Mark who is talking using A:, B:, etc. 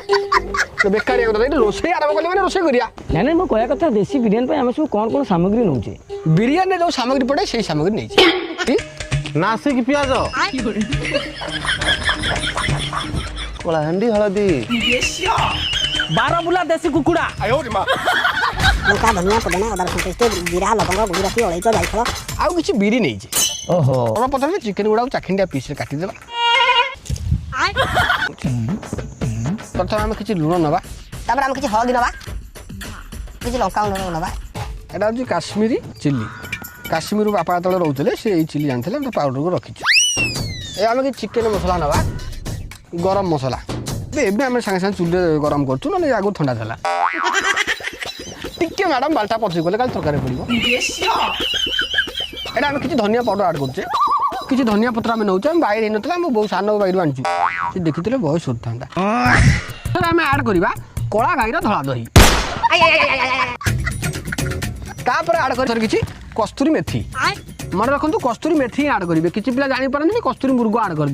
A: बेकार रोषे आरंभ कले मैंने रोषे करिया
B: ना ना मो कहया कथा देसी बिरयानी पे हम सब कौन कौन सामग्री नौचे
A: बिरयानी जो सामग्री पड़े से सामग्री नहीं
C: नासिक पियाज कलाहांडी हळदी
B: 12 बुला देसी कुकुड़ा
D: लंका धनिया पुदीना अदर पेस्ट जीरा लवंग गुजराती अलैच जायफल
A: आउ किछि बिरी नहीं जे
B: ओहो
A: हम पथर चिकन गुडा चाखिंडिया पीस रे काटी देबा प्रथम हम किछि लूण नबा
D: तापर हम किछि हळदी नबा किछि लंका गुंड नबा
A: एटा होची काश्मीरी चिल्ली काश्मीर बापा तले रहउतले से ई चिल्ली जानथले हम पाउडर को रखिछु ए हम कि चिकन मसाला नबा गरम मसाला एबे हम संगे संगे चुल्ले गरम करछु न आगु ठंडा थला टिके मैडम बाल्टा पछी गले काल तरकारी पड़िबो एटा हम किछि धनिया पाउडर ऐड करछे किछि धनिया पत्र हम नउछ हम बाहर नतला हम बहुत सानो बाहर आनछु से देखितले बहुत सुरथांदा सर हम ऐड करबा कोला गाईर धळा दही तापर ऐड कर किछि कस्तूरी मेथी मन रखंतु कस्तूरी मेथी ऐड करिवे किछि पिला जानि परन कस्तूरी मुर्गो ऐड कर